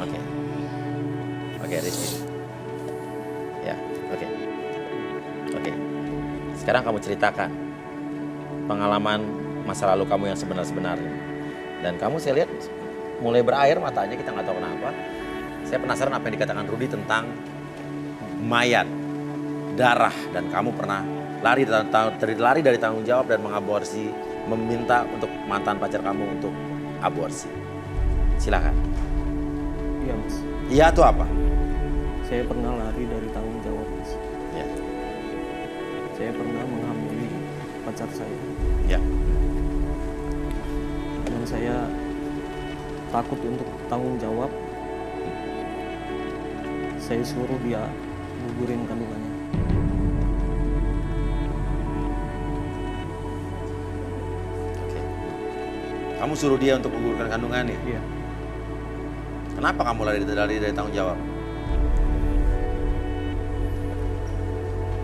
Oke. Oke, Rizky. Ya, oke. Oke. Sekarang kamu ceritakan pengalaman masa lalu kamu yang sebenar-sebenarnya. Dan kamu saya lihat mulai berair matanya, kita nggak tahu kenapa. Saya penasaran apa yang dikatakan Rudy tentang mayat, darah, dan kamu pernah lari dari tanggung jawab dan mengaborsi, meminta untuk mantan pacar kamu untuk aborsi. Silakan. Iya Mas, Iya atau apa? saya pernah lari dari tanggung jawab Mas. Ya. Saya pernah menghamili pacar saya. Ya. Dan saya takut untuk tanggung jawab. Saya suruh dia gugurin kandungannya. Oke. Kamu suruh dia untuk menggugurkan kandungannya. Iya. Kenapa kamu lari dari tanggung jawab?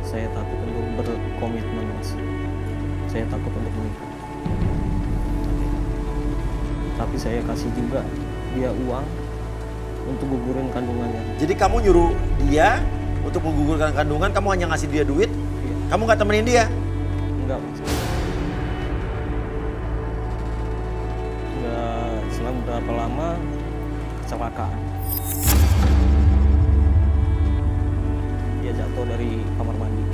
Saya takut untuk berkomitmen Mas. Saya takut untuk menikah. Tapi saya kasih juga dia uang untuk gugurin kandungannya. Jadi kamu nyuruh dia untuk menggugurkan kandungan, kamu hanya ngasih dia duit, Iya. kamu nggak temenin dia? Enggak Mas. Enggak selang berapa lama kecelakaan. Dia jatuh dari kamar mandi.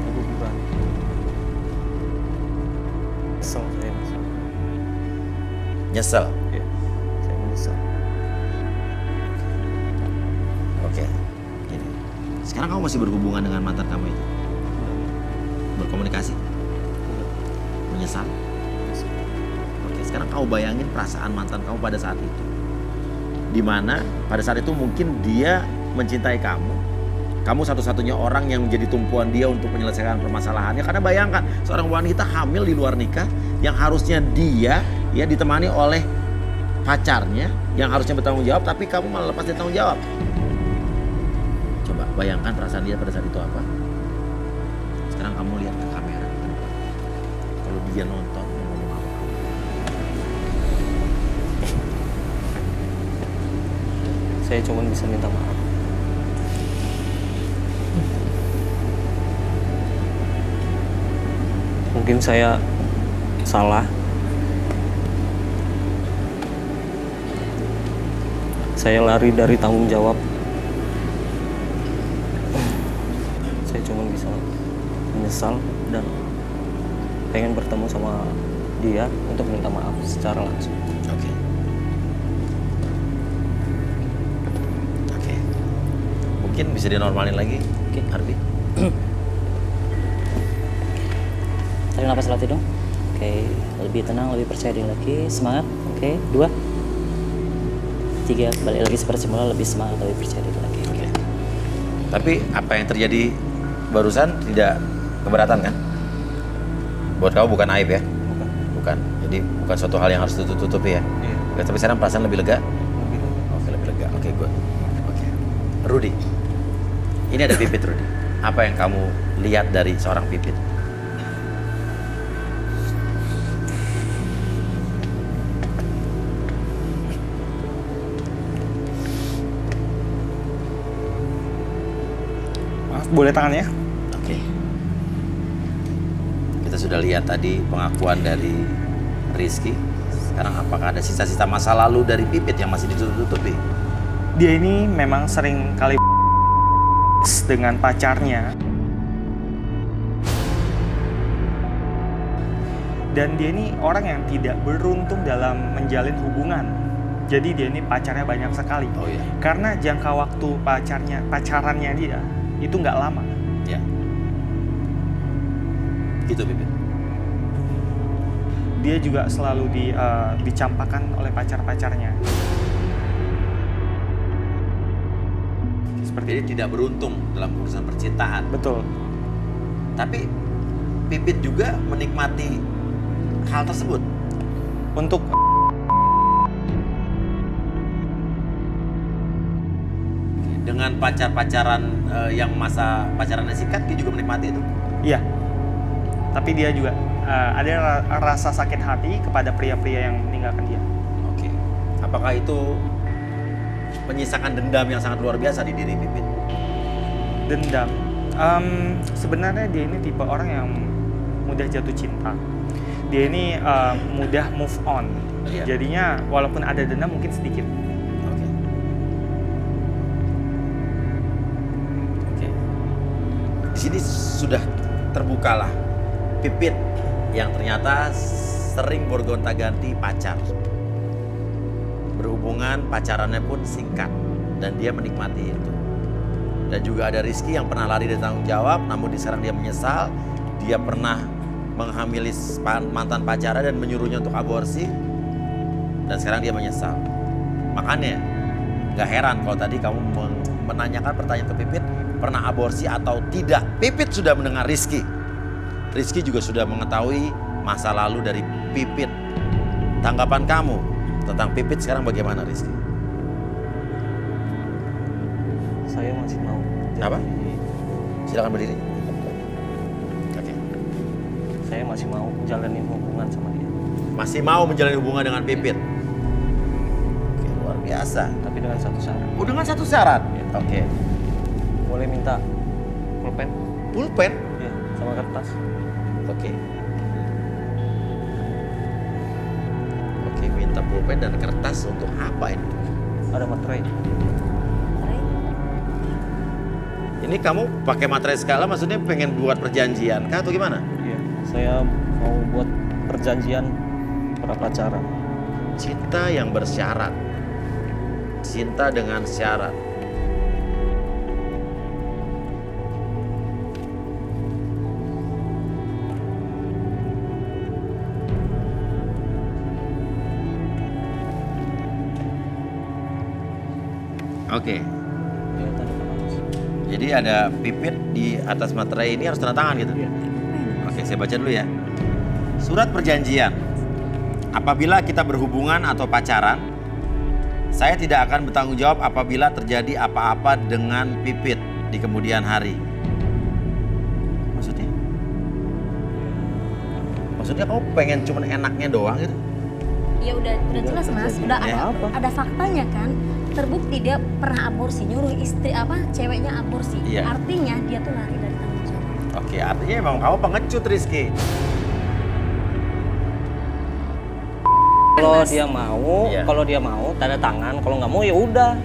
Keguguran. Kesel saya Mas. Nyesel. Iya. Saya menyesal. Oke. Gini. Sekarang kamu masih berhubungan dengan mantan kamu itu? Berkomunikasi? Udah. Menyesal? Oke, sekarang kamu bayangin perasaan mantan kamu pada saat itu. Dimana pada saat itu mungkin dia mencintai kamu. Kamu satu-satunya orang yang menjadi tumpuan dia untuk menyelesaikan permasalahannya. Karena bayangkan, seorang wanita hamil di luar nikah yang harusnya dia ya ditemani oleh pacarnya yang harusnya bertanggung jawab, tapi kamu malah lepas dari tanggung jawab. Coba bayangkan perasaan dia pada saat itu apa. Sekarang kamu lihat ke kamera. Kalau dia nonton, mau ngomong apa? Saya cuma bisa minta maaf. Mungkin saya salah. Saya lari dari tanggung jawab. Saya cuma bisa menyesal dan pengen bertemu sama dia untuk minta maaf secara langsung. Oke. Oke. Mungkin bisa dinormalin lagi, Oke. Harvey. Tarik nafas latih dong. Oke, lebih tenang, lebih percaya diri lagi. Semangat. Oke, 2, 3, balik lagi seperti semula, lebih semangat, lebih percaya diri lagi. Oke. Tapi apa yang terjadi barusan tidak keberatan kan? Buat kamu bukan aib ya? Bukan. Bukan. Jadi bukan suatu hal yang harus tutup-tutupi ya? Iya. Oke, tapi sekarang perasaan lebih lega? Lebih. Oke, lebih lega. Oke, good. Oke. Rudy. Ini ada Pipit, Rudy. Apa yang kamu lihat dari seorang Pipit? Maaf, boleh tangannya? Oke. Kita sudah lihat tadi pengakuan dari Rizky. Sekarang apakah ada sisa-sisa masa lalu dari Pipit yang masih ditutup-tutupi? Dia ini memang sering kali dengan pacarnya. Dan dia ini orang yang tidak beruntung dalam menjalin hubungan. Jadi dia ini pacarnya banyak sekali. Oh iya. Karena jangka waktu pacarannya dia itu nggak lama. Ya. Gitu Pipit. Dia juga selalu dicampakan oleh pacar-pacarnya. Seperti ini tidak beruntung dalam urusan percintaan. Betul. Tapi Pipit juga menikmati hal tersebut. Untuk Dengan pacaran yang masa pacarannya singkat, dia juga menikmati itu. iya. Tapi dia juga ada rasa sakit hati kepada pria-pria yang meninggalkan dia. Apakah itu menyisakan dendam yang sangat luar biasa di diri Pipit? Dendam. Sebenarnya dia ini tipe orang yang mudah jatuh cinta. Dia ini mudah move on. Iya. Jadinya walaupun ada dendam mungkin sedikit. Oke. Oke. Di sini sudah terbukalah Pipit yang ternyata sering bergonta-ganti pacar. Berhubungan pacarannya pun singkat dan dia menikmati itu. Dan juga ada Rizky yang pernah lari dari tanggung jawab, namun sekarang dia menyesal. Dia pernah menghamili mantan pacarnya dan menyuruhnya untuk aborsi. Dan sekarang dia menyesal. Makanya gak heran kalau tadi kamu menanyakan pertanyaan ke Pipit, pernah aborsi atau tidak. Pipit sudah mendengar Rizky. Rizky juga sudah mengetahui masa lalu dari Pipit. Tanggapan kamu tentang Pipit sekarang bagaimana, Rizky? Saya masih mau. Apa? Silakan berdiri. Oke. Saya masih mau jalanin hubungan sama dia. Masih mau menjalin hubungan dengan Pipit? Oke, luar biasa. Tapi dengan satu syarat. Oh, dengan satu syarat? Ya. Oke. Boleh minta pulpen? Pulpen? Ya, sama kertas. Oke. Oke, minta pulpen dan kertas untuk apa ini? Ada materai. Ini kamu pakai materai segala maksudnya pengen buat perjanjian kah atau gimana? Iya, saya mau buat perjanjian prapacaran. Cinta yang bersyarat. Cinta dengan syarat. Oke. Ya, tanda tangan, Mas. Jadi ada Pipit di atas materai ini harus tanda tangan gitu? Iya. Oke, saya baca dulu ya. Surat perjanjian. Apabila kita berhubungan atau pacaran, saya tidak akan bertanggung jawab apabila terjadi apa-apa dengan Pipit di kemudian hari. Maksudnya? Maksudnya kamu pengen cuman enaknya doang gitu? Ya udah jelas mas, udah Ya. ada faktanya kan. Terbukti dia pernah aborsi, nyuruh istri ceweknya aborsi. Iya. Artinya dia tuh lari dari tanggung jawab. Oke, artinya emang kamu pengecut, Rizky. Kalau Mas. dia mau, Iya. kalau dia mau tanda tangan, kalau nggak mau ya udah.